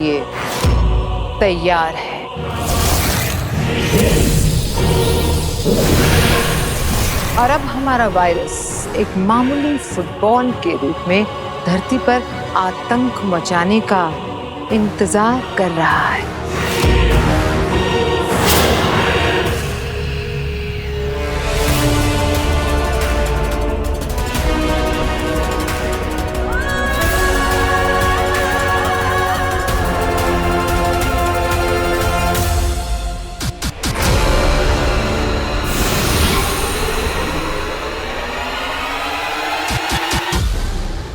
ये तैयार है। और अब हमारा वायरस एक मामूली फुटबॉल के रूप में धरती पर आतंक मचाने का इंतजार कर रहा है।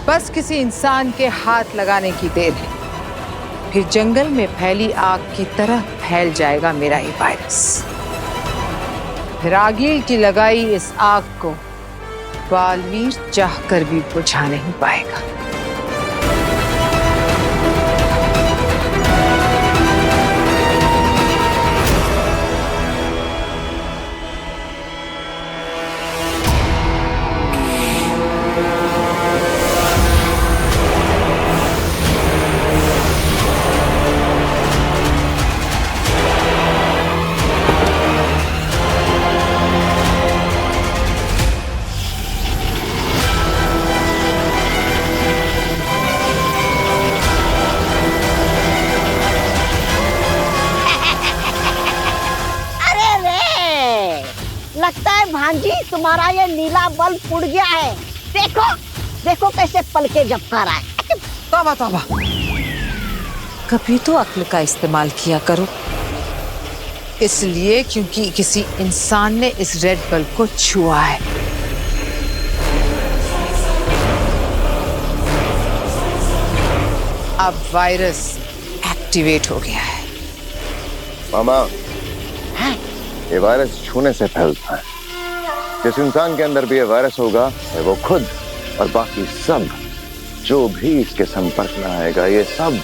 बस किसी इंसान के हाथ लगाने की देर है, फिर जंगल में फैली आग की तरह फैल जाएगा मेरा ये वायरस। रागील की लगाई इस आग को बालवीर चाहकर भी बुझा नहीं पाएगा। लगता है भांजी तुम्हारा ये नीला बल्ब उड़ गया है। देखो देखो कैसे पलके झपका रहा है। तौबा तौबा, कभी तो अक्ल का इस्तेमाल किया करो। इसलिए क्योंकि किसी इंसान ने इस रेड बल्ब को छुआ है। अब वायरस एक्टिवेट हो गया है। मामा, ये वायरस छूने से फैलता है। जिस इंसान के अंदर भी ये वायरस होगा, वो खुद और बाकी सब जो भी इसके संपर्क में आएगा, ये सब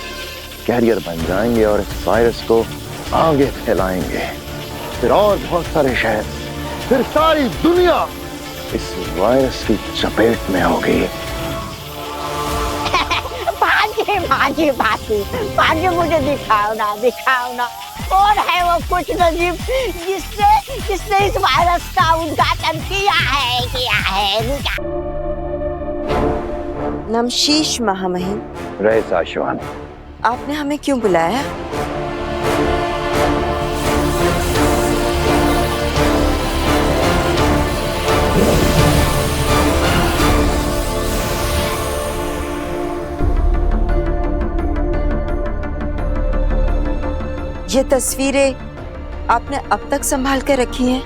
कैरियर बन जाएंगे और इस वायरस को आगे फैलाएंगे। फिर और बहुत सारे शहर, फिर सारी दुनिया इस वायरस की चपेट में होगी। भांजी भांजी भांजी भांजी मुझे दिखाओ ना। कौन है वो कुछ नजीब जिसने इस वायरस का उद्घाटन किया है। नमशीश महामहिम। रईस आशवान, आपने हमें क्यों बुलाया? ये तस्वीरें आपने अब तक संभाल कर रखी हैं?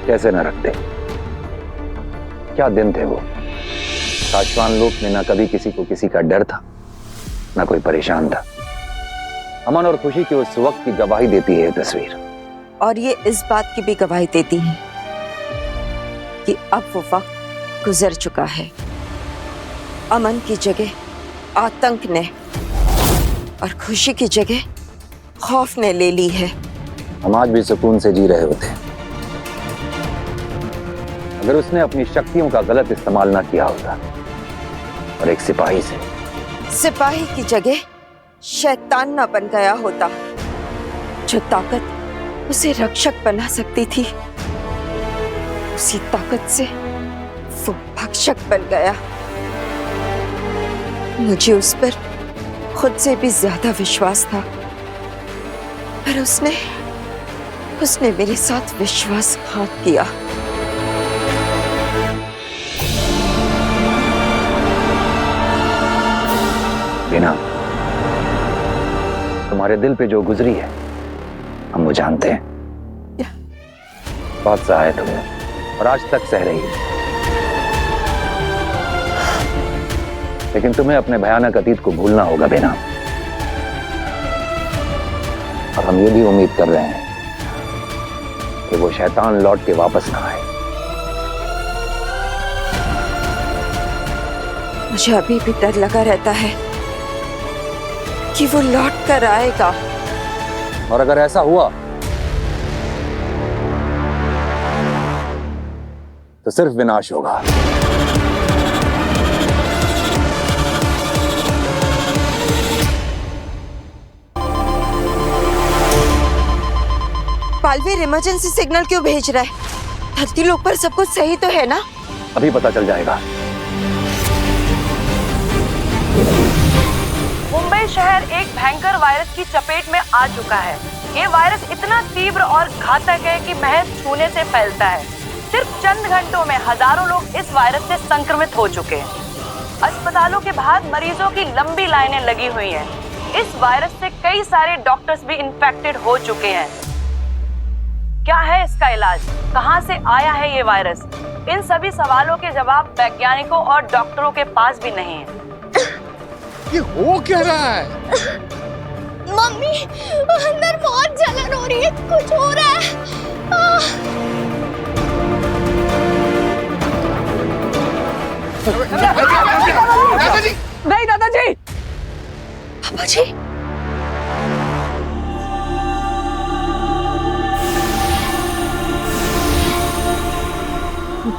कैसे न रखते? क्या दिन थे वो। आशवान लोक में ना कभी किसी को किसी का डर था, ना कोई परेशान था। अमन और खुशी की उस वक्त की गवाही देती है ये तस्वीर। और ये इस बात की भी गवाही देती है कि अब वो वक्त गुजर चुका है। अमन की जगह आतंक ने और खुशी की जगह खौफ ने ले ली है। हम आज भी सुकून से जी रहे होते अगर उसने अपनी शक्तियों का गलत इस्तेमाल ना किया होता और एक सिपाही की जगह शैतान ना बन गया होता। जो ताकत उसे रक्षक बना सकती थी, उसी ताकत से वो भक्षक बन गया। मुझे उस पर खुद से भी ज्यादा विश्वास था, पर उसने मेरे साथ विश्वासघात किया। बिना तुम्हारे दिल पे जो गुजरी है हम वो जानते हैं। बहुत सहा है तुमने और आज तक सह रही है। लेकिन तुम्हें अपने भयानक अतीत को भूलना होगा बेना। और हम ये भी उम्मीद कर रहे हैं कि वो शैतान लौट के वापस ना आए। मुझे अभी भी डर लगा रहता है कि वो लौट कर आएगा। और अगर ऐसा हुआ तो सिर्फ विनाश होगा। बालवीर इमरजेंसी सिग्नल क्यों भेज रहा है? धरती लोक पर सब कुछ सही तो है ना? अभी पता चल जाएगा। मुंबई शहर एक भयंकर वायरस की चपेट में आ चुका है। ये वायरस इतना तीव्र और घातक है कि महज छूने से फैलता है। सिर्फ चंद घंटों में हजारों लोग इस वायरस से संक्रमित हो चुके हैं। अस्पतालों के बाहर मरीजों की लंबी लाइनें लगी हुई हैं। इस वायरस से कई सारे डॉक्टर्स भी इन्फेक्टेड हो चुके हैं। क्या है इसका इलाज? कहां से आया है ये वायरस? इन सभी सवालों के जवाब वैज्ञानिकों और डॉक्टरों के पास भी नहीं है। ये हो क्या रहा है? मम्मी, अंदर बहुत जलन हो रही है, कुछ हो रहा है। दादाजी! नहीं दादाजी। पापा जी,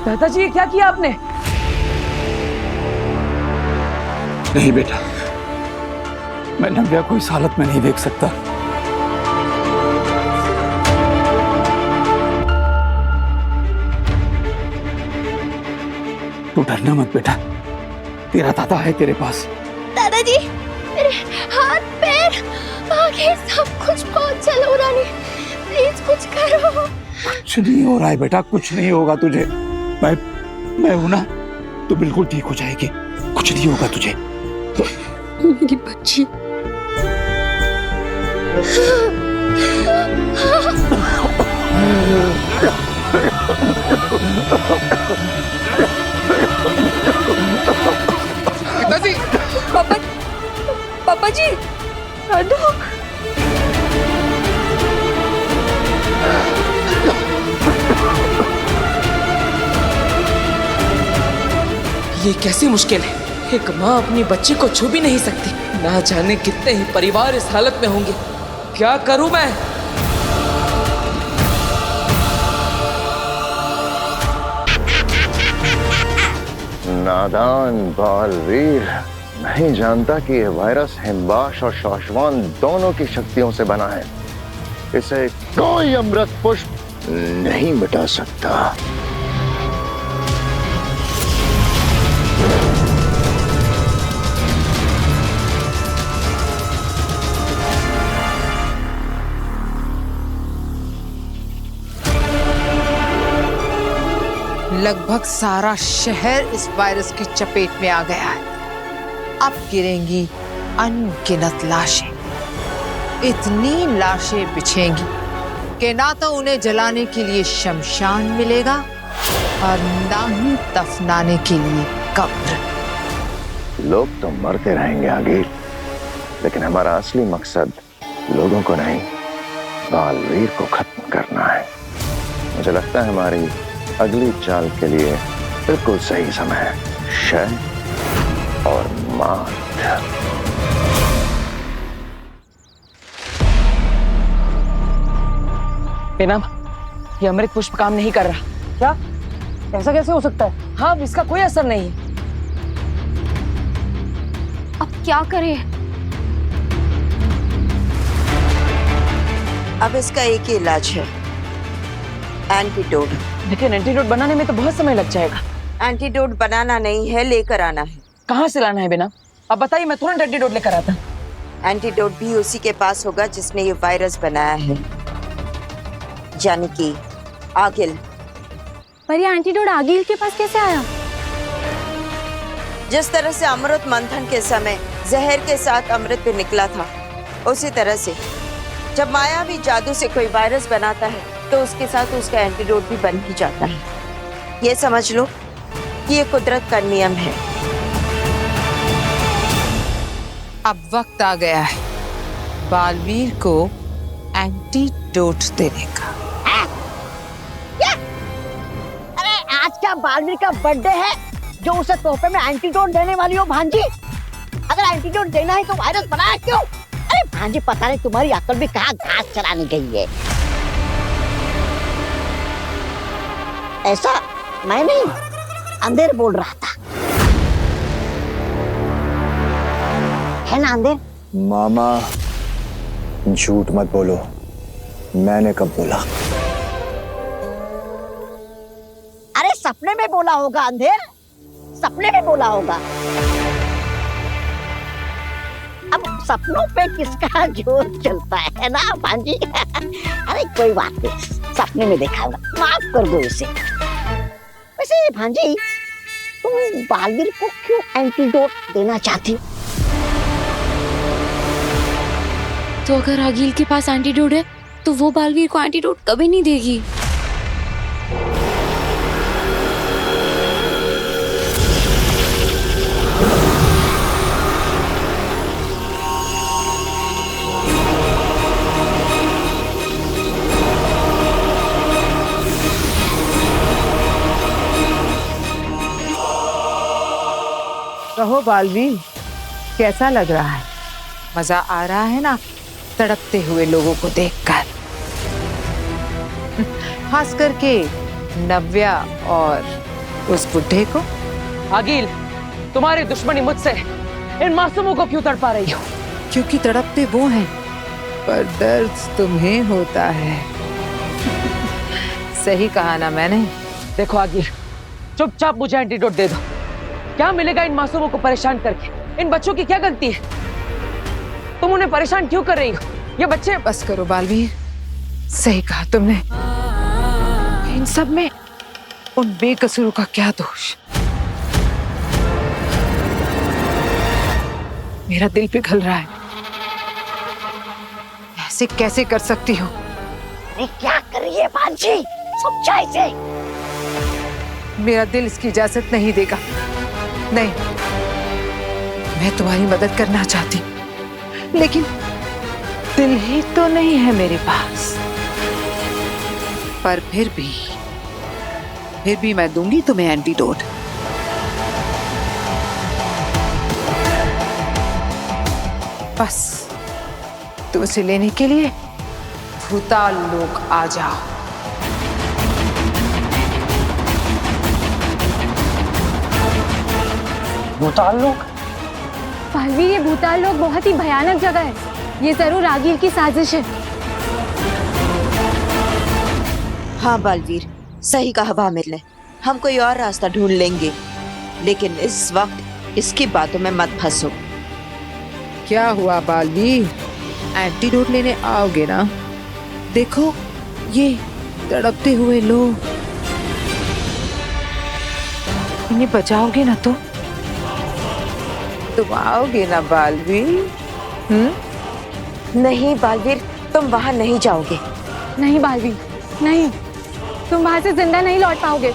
दादाजी क्या किया आपने? नहीं बेटा, मैं नव्या को इस हालत में नहीं देख सकता। तू डरना मत बेटा, तेरा दादा है तेरे पास। दादाजी, मेरे हाथ पैर आगे सब कुछ बहुत जल हो रहा है, प्लीज कुछ करो। कुछ नहीं हो रहा है बेटा, कुछ नहीं होगा तुझे। मैं हूं ना, तो बिल्कुल ठीक हो जाएगी, कुछ नहीं होगा तुझे। मेरी बच्ची। दादाजी! पापा जी, अनु। ये कैसी मुश्किल है? एक माँ अपनी बच्ची को छू भी नहीं सकती। ना जाने कितने ही परिवार इस हालत में होंगे। क्या करूं मैं? नादान बालवीर, नहीं जानता कि यह वायरस हिमबाश और शौशवान दोनों की शक्तियों से बना है। इसे कोई अमृत पुष्प नहीं मिटा सकता। लगभग सारा शहर इस वायरस की चपेट में आ गया है। अब गिरेंगी अनगिनत लाशें। इतनी लाशें बिछेंगी कि ना तो उन्हें जलाने के लिए शमशान मिलेगा और ना ही दफनाने के लिए कब्र। लोग तो मरते रहेंगे आगे, लेकिन हमारा असली मकसद लोगों को नहीं, बालवीर को खत्म करना है। मुझे लगता है हमारी अगली चाल के लिए बिल्कुल सही समय है। शय और मात। बेनाम, ये अमृत पुष्प काम नहीं कर रहा। क्या? ऐसा कैसे हो सकता है? हाँ, इसका कोई असर नहीं है। अब क्या करें? अब इसका एक ही इलाज है, एंटीडोट। लेकिन एंटीडोट बनाने में तो बहुत समय लग जाएगा। एंटीडोट बनाना नहीं है, लेकर आना है। कहाँ से लाना है बेनाम? अब बताइए, मैं तुरंत एंटीडोट लेकर आता। एंटीडोट भी उसी के पास होगा जिसने ये वायरस बनाया है, यानी कि आगिल। पर ये एंटीडोट आगिल के पास कैसे आया? जिस तरह से अमृत मंथन के समय जहर के साथ अमृत भी निकला था, उसी तरह से जब मायावी जादू से कोई वायरस बनाता है तो उसके साथ उसका एंटीडोट भी बन ही जाता है। ये समझ लो कि ये कुदरत का नियम है। अब वक्त आ गया है बालवीर को एंटीडोट देने का। क्या? अरे आज क्या बालवीर का बर्थडे है जो उसे तोहफे में एंटीडोट देने वाली हो भांजी? अगर एंटीडोट देना है तो वायरस बनाया क्यों? अरे भांजी, पता नहीं तुम्हारी अकल भी कहाँ घास चराने गई है। ऐसा मैं नहीं, अंधेर बोल रहा था, है ना अंधेर? मामा, झूठ मत बोलो। मैंने कब बोला? अरे सपने में बोला होगा अंधेर, सपने में बोला होगा। अब सपनों पे किसका जोर चलता है ना भांजी। अरे कोई बात नहीं, सपने में देखा होगा, माफ कर दो इसे। वैसे भांजी, तुम बालवीर को क्यों एंटीडोट देना चाहती हो? तो अगर रागील के पास एंटीडोट है तो वो बालवीर को एंटीडोट कभी नहीं देगी। कहो बालवीर, कैसा लग रहा है? मजा आ रहा है ना तड़पते हुए लोगों को देखकर? खास करके नव्या और उस बुढ़े को। आगिल, तुम्हारी दुश्मनी मुझसे इन मासूमों को क्यों तड़पा रही हो? क्योंकि तड़पते वो हैं, पर दर्द तुम्हें होता है। सही कहा ना मैंने? देखो आगिल, चुपचाप मुझे एंटीडोट दे दो। क्या मिलेगा इन मासूमों को परेशान करके? इन बच्चों की क्या गलती है? तुम उन्हें परेशान क्यों कर रही हो? ये बच्चे। बस करो बालवीर, सही कहा तुमने। इन सब में उन बेकसूरों का क्या दोष? मेरा दिल पिघल रहा है। ऐसे कैसे कर सकती हो? अरे क्या कर रही है भांजी, समझा इसे। मेरा दिल इसकी इजाजत नहीं देगा। नहीं, मैं तुम्हारी मदद करना चाहती हूँ, लेकिन दिल ही तो नहीं है मेरे पास। पर फिर भी मैं दूंगी तुम्हें एंटीडोट। बस तुम इसे लेने के लिए भूताल लोक आ जाओ। भूताल लोक? बालवीर, ये भूताल लोक बहुत ही भयानक जगह है। ये जरूर रागील की साजिश है। हाँ बालवीर, सही कहा वामिल ने। हम कोई और रास्ता ढूंढ लेंगे, लेकिन इस वक्त इसकी बातों में मत फंसो। क्या हुआ बालवीर, एंटीडोट लेने आओगे ना? देखो ये तड़पते हुए लोग, इन्हें बचाओगे ना तो? तुम आओगे ना बालवीर? नहीं बालवीर, तुम वहां नहीं जाओगे। नहीं बालवीर, नहीं, तुम वहां से जिंदा नहीं लौट पाओगे।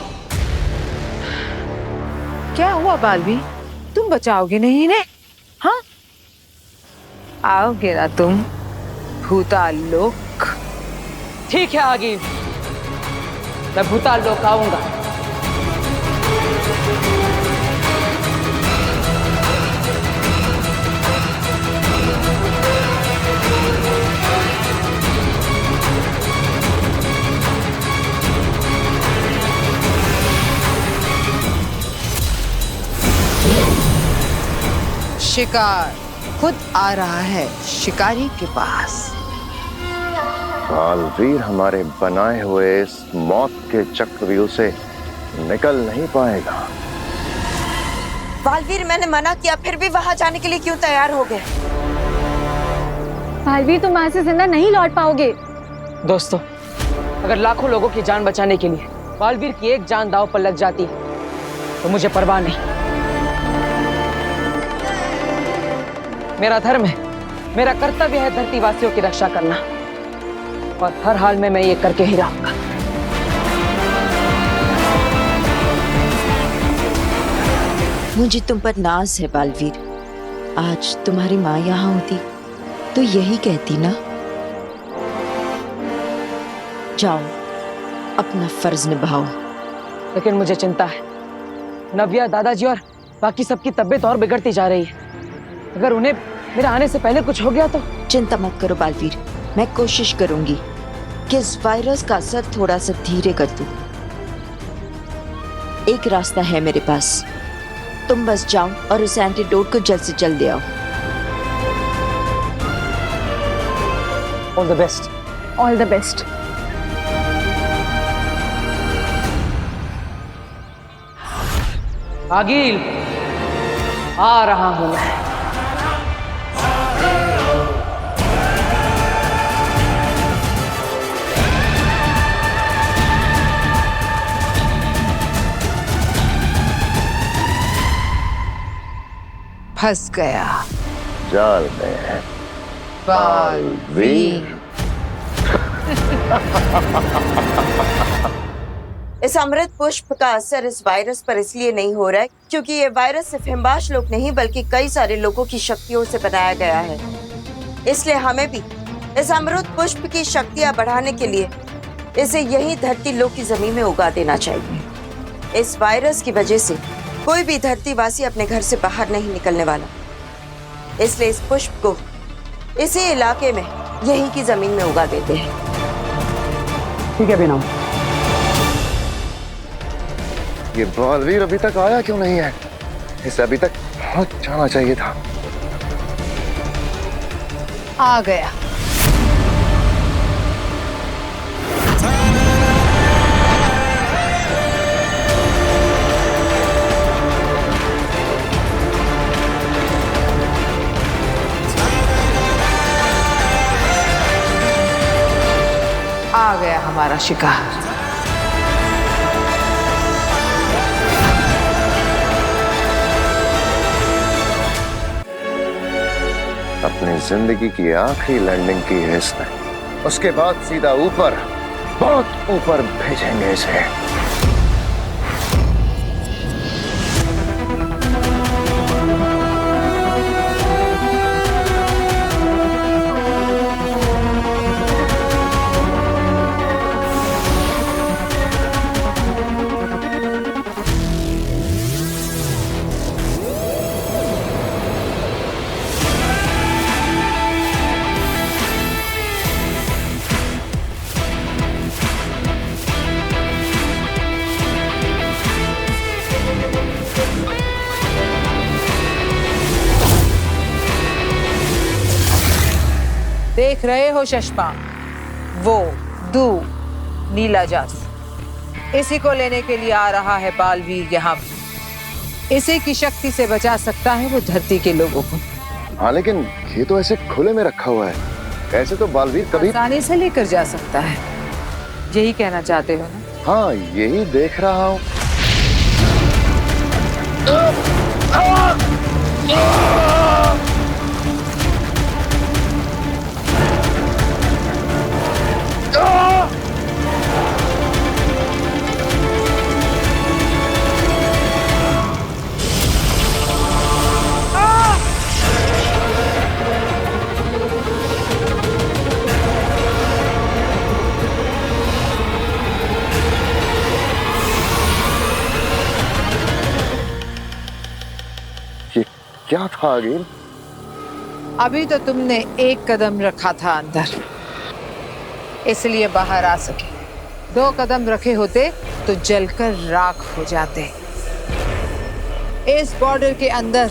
क्या हुआ बालवीर, तुम बचाओगे नहीं इन्हें? हाँ, आओगे ना तुम भूताल लोक? ठीक है आगिल, मैं भूताल लोक आऊंगा। शिकार खुद आ रहा है शिकारी के पास। बालवीर हमारे बनाए हुए इस मौत के चक्रव्यूह से निकल नहीं पाएगा। बालवीर, मैंने मना किया, फिर भी वहां जाने के लिए क्यों तैयार हो गए? बालवीर, तुम वहां से जिंदा नहीं लौट पाओगे। दोस्तों, अगर लाखों लोगों की जान बचाने के लिए बालवीर की एक जान दांव पर लग जाती तो मुझे परवाह नहीं। मेरा धर्म है, मेरा कर्तव्य है धरतीवासियों की रक्षा करना, और हर हाल में मैं ये करके ही रहूंगा। मुझे तुम पर नाज है बालवीर। आज तुम्हारी माँ यहाँ होती तो यही कहती ना। जाओ, अपना फर्ज निभाओ। लेकिन मुझे चिंता है, नव्या, दादाजी और बाकी सबकी तबीयत और बिगड़ती जा रही है। अगर उन्हें मेरे आने से पहले कुछ हो गया तो? चिंता मत करो बालवीर, मैं कोशिश करूंगी कि इस वायरस का असर थोड़ा सा धीरे कर दूं। एक रास्ता है मेरे पास, तुम बस जाओ और उस एंटीडोट को जल्द से जल्द ले आओ। All the best. All the best. आगिल, आ रहा हूं मैं। फंस गया जाल में बालवीर। इस अमृत पुष्प का असर इस वायरस पर इसलिए नहीं हो रहा है क्योंकि ये वायरस सिर्फ हिमवाश लोग नहीं बल्कि कई सारे लोगों की शक्तियों से बनाया गया है। इसलिए हमें भी इस अमृत पुष्प की शक्तियां बढ़ाने के लिए इसे यही धरती लोक की जमीन में उगा देना चाहिए। इस वायरस की वजह से कोई भी धरतीवासी अपने घर से बाहर नहीं निकलने वाला, इसलिए इस पुष्प को इसी इलाके में यहीं की जमीन में उगा देते हैं। ठीक है बीना। ये बालवीर अभी तक आया क्यों नहीं है? इसे अभी तक पहुंच जाना चाहिए था। आ गया। आ गया हमारा शिकार। अपनी जिंदगी की आखिरी लैंडिंग की है इसने। उसके बाद सीधा ऊपर, बहुत ऊपर भेजेंगे इसे। देख रहे हो चश्मा, वो दू नीला जादू, इसी को लेने के लिए आ रहा है बालवीर यहाँ भी। इसी की शक्ति से बचा सकता है वो धरती के लोगों को। हाँ, लेकिन ये तो ऐसे खुले में रखा हुआ है, ऐसे तो बालवीर कभी आसानी से लेकर जा सकता है। यही कहना चाहते हो ना? हाँ, यही देख रहा हूँ। क्या था आगिल? अभी तो तुमने एक कदम रखा था अंदर, इसलिए बाहर आ सके। 2 कदम रखे होते तो जलकर राख हो जाते। इस बॉर्डर के अंदर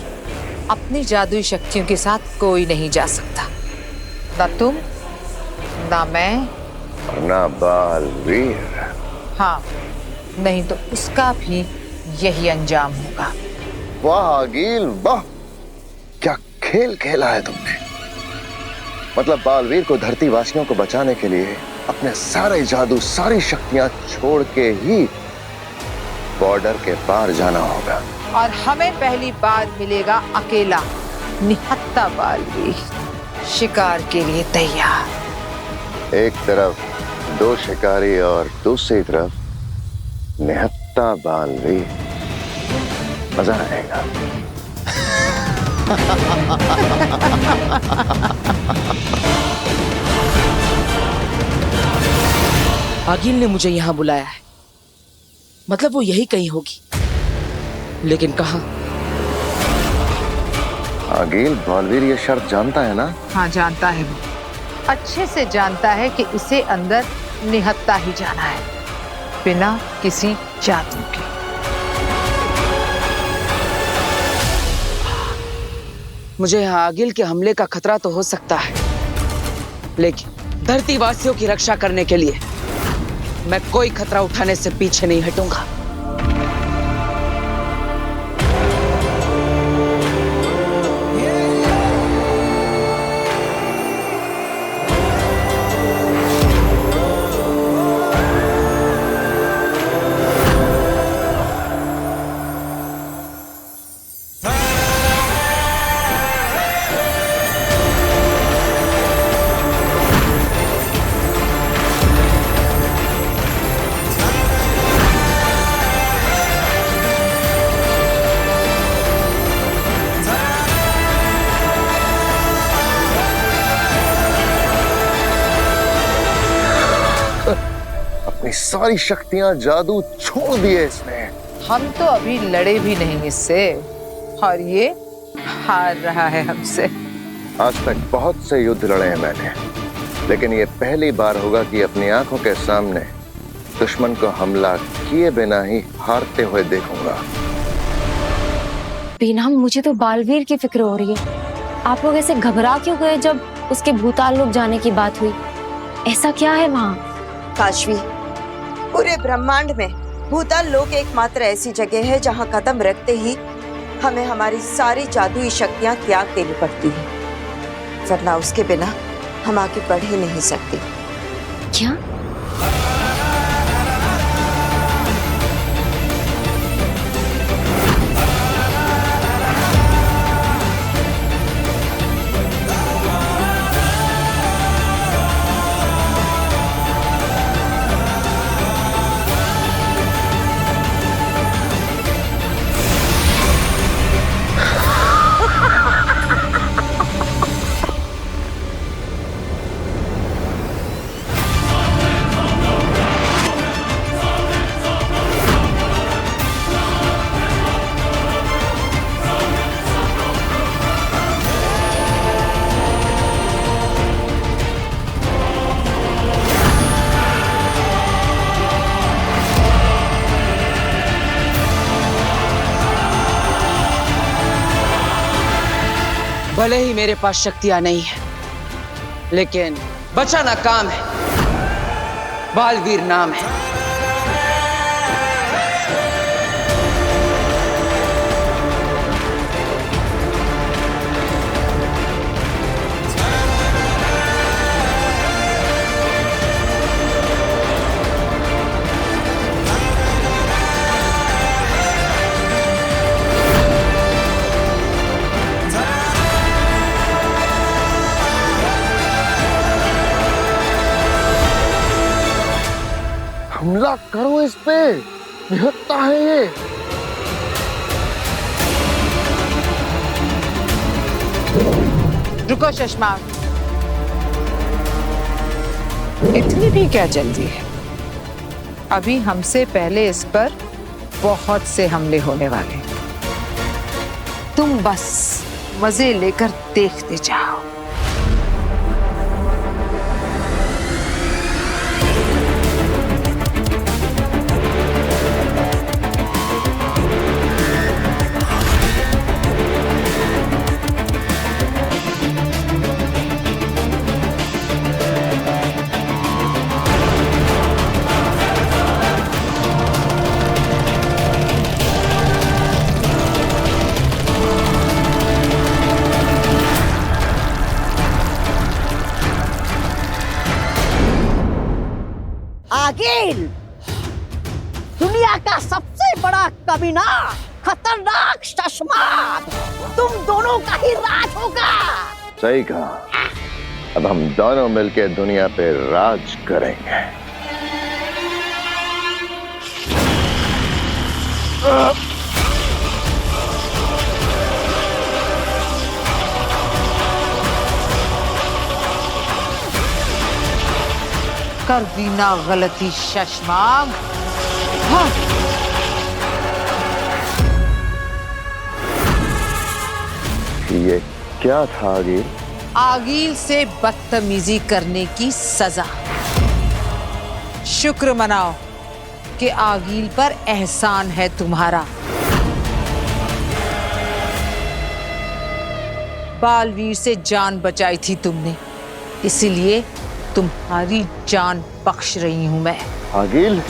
अपनी जादुई शक्तियों के साथ कोई नहीं जा सकता, ना तुम, ना मैं, ना बालवीर। हाँ, नहीं तो उसका भी यही अंजाम होगा। वाह आगिल, वाह, क्या खेल खेला है तुमने। मतलब बालवीर को धरती वासियों को बचाने के लिए अपने सारे जादू, सारी शक्तियां छोड़ के ही बॉर्डर के पार जाना होगा। और हमें पहली बार मिलेगा अकेला निहत्था बालवीर, शिकार के लिए तैयार। एक तरफ 2 शिकारी और दूसरी तरफ निहत्था बालवीर। मजा आएगा। आगिल ने मुझे यहाँ बुलाया है, मतलब वो यही कहीं होगी, लेकिन कहाँ? आगिल, बालवीर ये शर्त जानता है ना? हाँ, जानता है। वो अच्छे से जानता है कि इसे अंदर निहत्था ही जाना है, बिना किसी जादू के। मुझे यहाँ आगिल के हमले का खतरा तो हो सकता है, लेकिन धरती वासियों की रक्षा करने के लिए मैं कोई खतरा उठाने से पीछे नहीं हटूंगा। अपनी सारी शक्तियां जादू छोड़ दिए इसने। हम तो अभी लड़े भी नहीं इससे और ये हार रहा है हमसे। आज तक बहुत से युद्ध लड़े हैं मैंने, लेकिन ये पहली बार होगा कि अपनी आंखों के सामने दुश्मन को हमला किए बिना ही हारते हुए देखूंगा। बीना, मुझे तो बालवीर की फिक्र हो रही है। आप लोग ऐसे घबरा क्यों गए जब उसके भूताल लोक जाने की बात हुई? ऐसा क्या है वहाँ? काशवी, पूरे ब्रह्मांड में भूताल लोक एकमात्र ऐसी जगह है जहाँ कदम रखते ही हमें हमारी सारी जादुई शक्तियाँ त्याग देनी पड़ती है, वरना उसके बिना हम आगे बढ़ ही नहीं सकते। क्या? भले ही मेरे पास शक्तियां नहीं है, लेकिन बचाना काम है। बालवीर नाम है। हमला करो इस पे, निहत्था है ये। रुको शशमाक, इतनी भी क्या जल्दी है? अभी हमसे पहले इस पर बहुत से हमले होने वाले। तुम बस मजे लेकर देखते जाओ। आगिल, दुनिया का सबसे बड़ा कमीना, खतरनाक शशमाक, तुम दोनों का ही राज होगा। सही कहा। अब हम दोनों मिलकर दुनिया पे राज करेंगे। कर दी ना गलती शशमाक। हाँ। ये क्या था आगिल? आगिल से बदतमीजी करने की सजा। शुक्र मनाओ कि आगिल पर एहसान है तुम्हारा। बालवीर से जान बचाई थी तुमने, इसीलिए तुम्हारी जान बख्श रही हूं मैं। आगिल,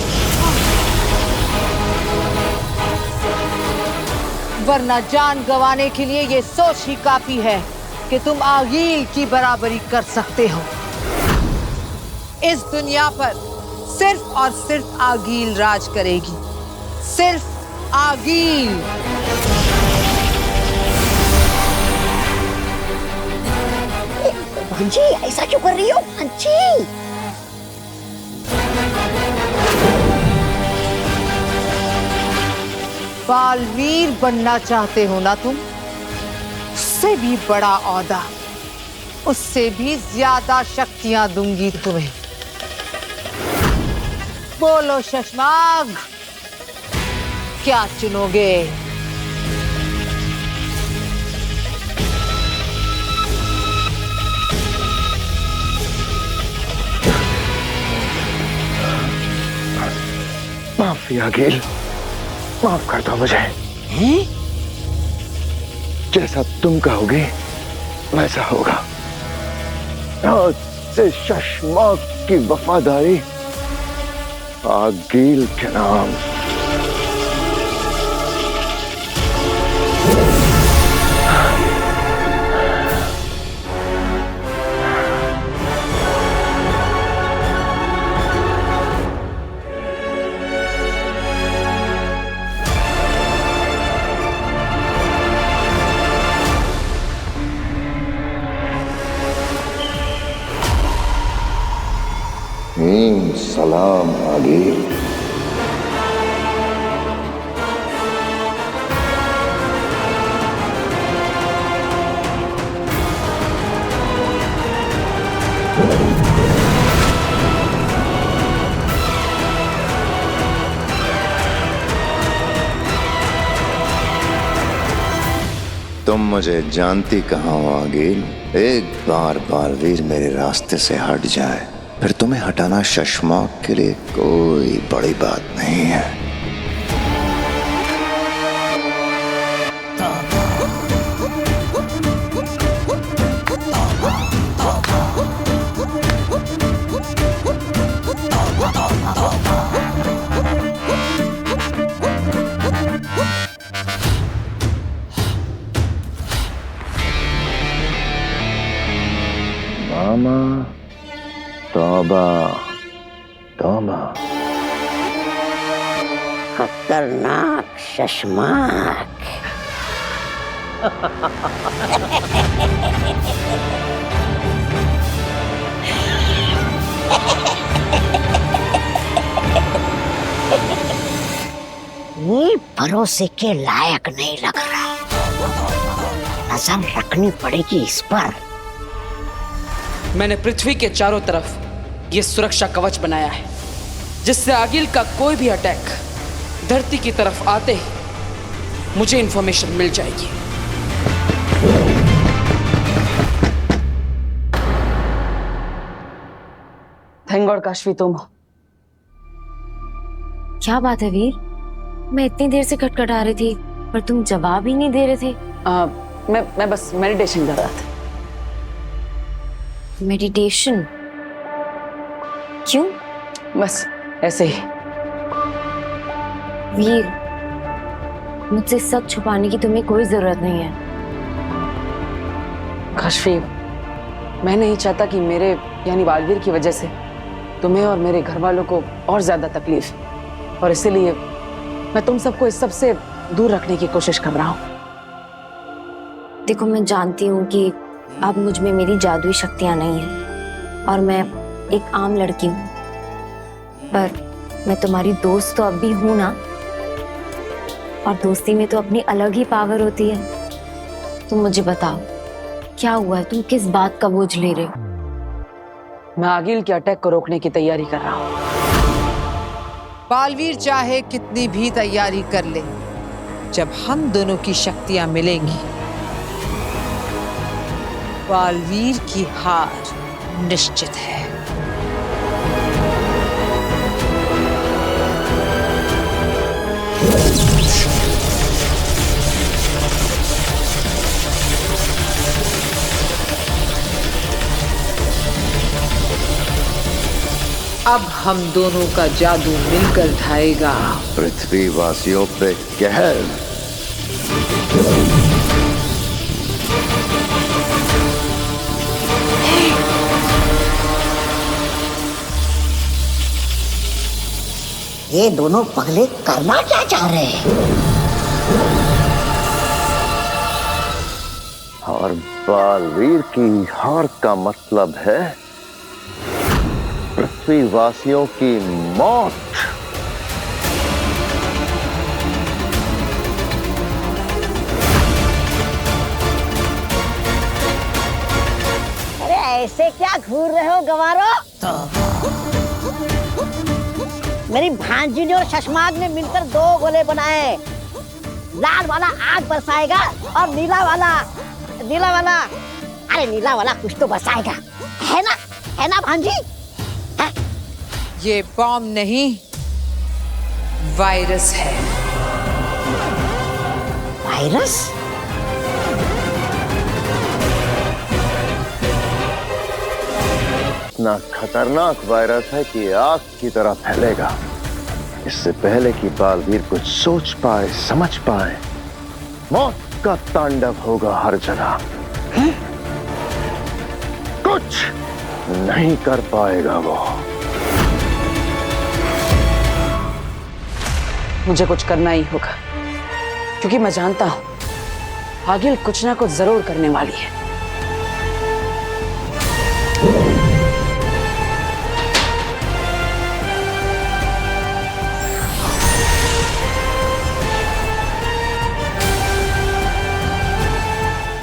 वरना जान गंवाने के लिए ये सोच ही काफी है कि तुम आगील की बराबरी कर सकते हो। इस दुनिया पर सिर्फ और सिर्फ आगील राज करेगी, सिर्फ आगील। भांजी ऐसा क्यों कर रही हो भांजी? बालवीर बनना चाहते हो ना तुम? उससे भी बड़ा औहदा, उससे भी ज्यादा शक्तियां दूंगी तुम्हें। बोलो शशमाग, क्या चुनोगे? माफी आगिल, माफ कर दो मुझे। जैसा तुम कहोगे वैसा होगा। आज से शशमाक की वफादारी आगिल के नाम। सलाम आगिल। तुम मुझे जानती कहाँ हो आगिल? एक बार बालवीर मेरे रास्ते से हट जाए फिर तुम्हें हटाना शशमाक के लिए कोई बड़ी बात नहीं है। मामा तौबा तौबा। खतरनाक शशमाक। ये भरोसे के लायक नहीं लग रहा, नजर रखनी पड़ेगी इस पर। मैंने पृथ्वी के चारों तरफ ये सुरक्षा कवच बनाया है, जिससे आगिल का कोई भी अटैक धरती की तरफ आते ही मुझे इंफॉर्मेशन मिल जाएगी। थैंक गॉड काशवी तुम हो। क्या बात है वीर, मैं इतनी देर से खटखटा रही थी पर तुम जवाब ही नहीं दे रहे थे। मैं बस मेडिटेशन कर रहा था। मेडिटेशन? क्यों? बस ऐसे ही। वीर, मुझसे सच छुपाने की तुम्हें कोई जरूरत नहीं है। काशवी, मैं नहीं चाहता कि मेरे यानी बालवीर की वजह से तुम्हें और मेरे घर वालों को और ज्यादा तकलीफ, और इसीलिए मैं तुम सबको इस सब से दूर रखने की कोशिश कर रहा हूँ। देखो, मैं जानती हूँ कि अब मुझ में मेरी जादुई शक्तियां नहीं हैं और मैं एक आम लड़की हूँ, पर मैं तुम्हारी दोस्त तो अब भी हूँ ना, और दोस्ती में तो अपनी अलग ही पावर होती है। तुम मुझे बताओ, क्या हुआ है? तुम किस बात का बोझ ले रहे हो? मैं आगिल के अटैक को रोकने की तैयारी कर रहा हूँ। बालवीर चाहे कितनी भी तैयारी कर ले, जब हम दोनों की शक्तियां मिलेंगी, बालवीर की हार निश्चित है। अब हम दोनों का जादू मिलकर ढाएगा पृथ्वीवासियों पे कहर। ये दोनों पगले करना क्या चाह रहे हैं? और बालवीर की हार का मतलब है पृथ्वीवासियों की मौत। अरे ऐसे क्या घूर रहे हो गवारो? मेरी भांजी ने और शशमाग ने मिलकर 2 गोले बनाए। लाल वाला आग बरसाएगा और नीला वाला अरे नीला वाला कुछ तो बरसाएगा, है ना भांजी? है? ये बॉम्ब नहीं, वायरस है। वायरस? इतना खतरनाक वायरस है कि आग की तरह फैलेगा। इससे पहले कि बालवीर कुछ सोच पाए, समझ पाए, मौत का तांडव होगा हर जगह। कुछ नहीं कर पाएगा वो। मुझे कुछ करना ही होगा, क्योंकि मैं जानता हूं आगिल कुछ ना कुछ जरूर करने वाली है।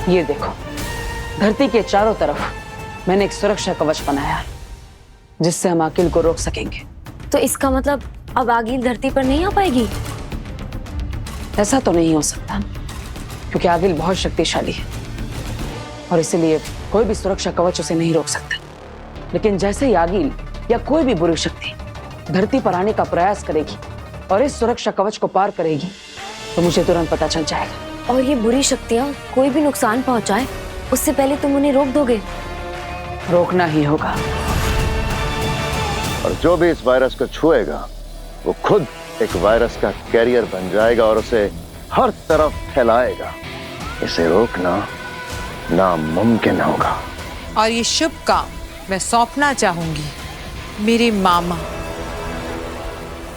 ये देखो, धरती के चारों तरफ मैंने एक सुरक्षा कवच बनाया है, जिससे हम आगिल को रोक सकेंगे। तो इसका मतलब अब आगिल धरती पर नहीं आ पाएगी? ऐसा तो नहीं हो सकता, क्योंकि आगिल बहुत शक्तिशाली है और इसीलिए कोई भी सुरक्षा कवच उसे नहीं रोक सकता। लेकिन जैसे ही आगिल या कोई भी बुरी शक्ति धरती पर आने का प्रयास करेगी और इस सुरक्षा कवच को पार करेगी, तो मुझे तुरंत पता चल जाएगा। और ये बुरी शक्तियां कोई भी नुकसान पहुंचाए, उससे पहले तुम उन्हें रोक दोगे? रोकना ही होगा। और जो भी इस वायरस को छुएगा वो खुद एक वायरस का कैरियर बन जाएगा और उसे हर तरफ फैलाएगा। इसे रोकना नामुमकिन होगा। और ये शुभ काम मैं सौंपना चाहूंगी मेरे मामा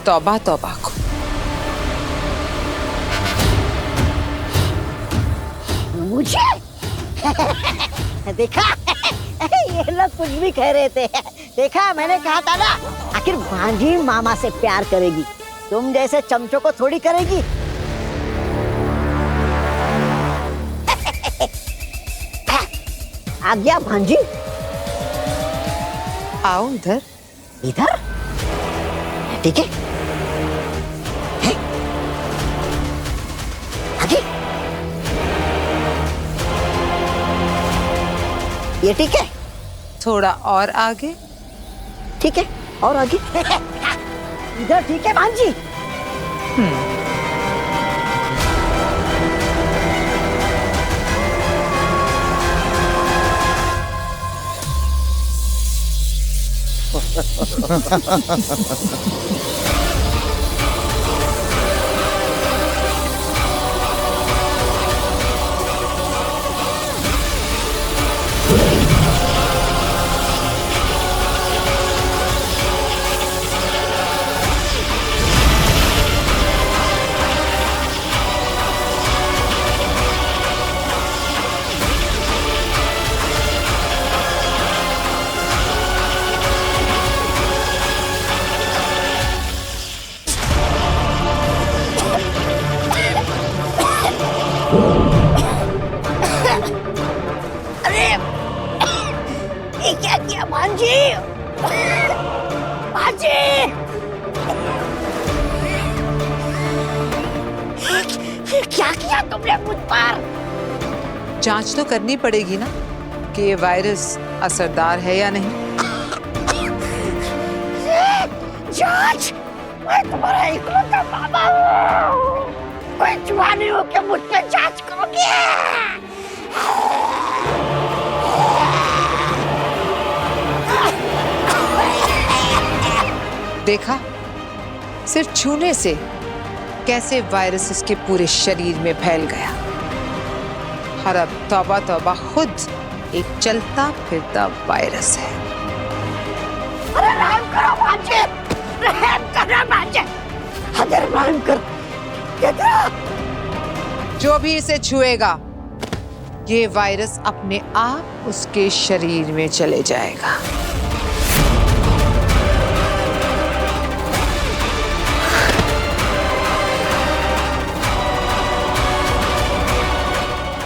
तौबा तौबा को। मुझे? देखा? ये लोग कुछ भी कह रहे थे। देखा, मैंने कहा था ना, आखिर भांजी मामा से प्यार करेगी, तुम जैसे चमचों को थोड़ी करेगी। आ गया भांजी। आओ इधर। इधर? ठीक है। आगे? ये ठीक है? थोड़ा और आगे। ठीक है, और आगे? इधर ठीक है भांजी? अरे ये क्या किया भांजी? भांजी! क्या किया तुमने मुझ पर? जांच तो करनी पड़ेगी ना कि ये वायरस असरदार है या नहीं। जांच? मैं तुम्हारा इकलौता मामा हूँ। कोई जवानी हो के मुझ पे जांच करोगे? देखा सिर्फ छूने से कैसे वायरस इसके पूरे शरीर में फैल गया। और अब तौबा तौबा खुद एक चलता फिरता वायरस है। अरे रहम करो भांजे, रहम करो भांजे, हजर रहम कर। जो भी इसे छुएगा ये वायरस अपने आप उसके शरीर में चले जाएगा।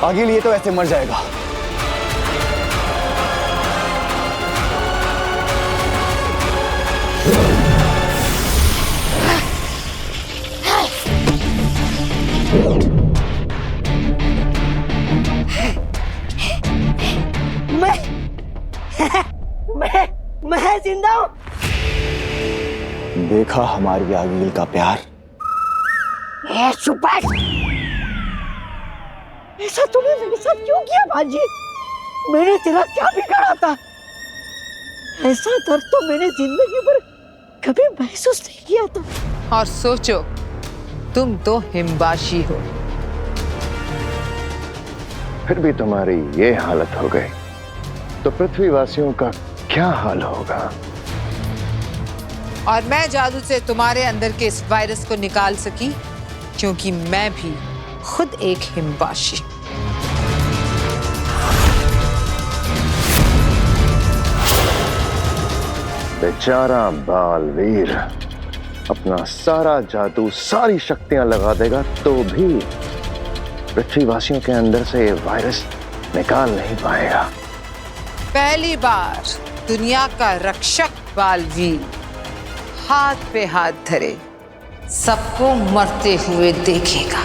आगे लिए तो ऐसे मर जाएगा। मैं जिंदा हूं। देखा हमारी आगिल का प्यार। सुपर, ऐसा तूने मेरे साथ क्यों किया भांजी? मैंने तेरा क्या बिगाड़ा था? ऐसा दर्द तो मैंने जिंदगी भर कभी महसूस नहीं किया था। और सोचो तुम तो हिमबाशी हो, फिर भी तुम्हारी ये हालत हो गई तो पृथ्वीवासियों का क्या हाल होगा? और मैं जादू से तुम्हारे अंदर के इस वायरस को निकाल सकी क्योंकि मैं भी खुद एक हिमबाशी। बेचारा बालवीर अपना सारा जादू सारी शक्तियां लगा देगा तो भी पृथ्वीवासियों के अंदर से ये वायरस निकाल नहीं पाएगा। पहली बार दुनिया का रक्षक बालवीर हाथ पे हाथ धरे सबको मरते हुए देखेगा।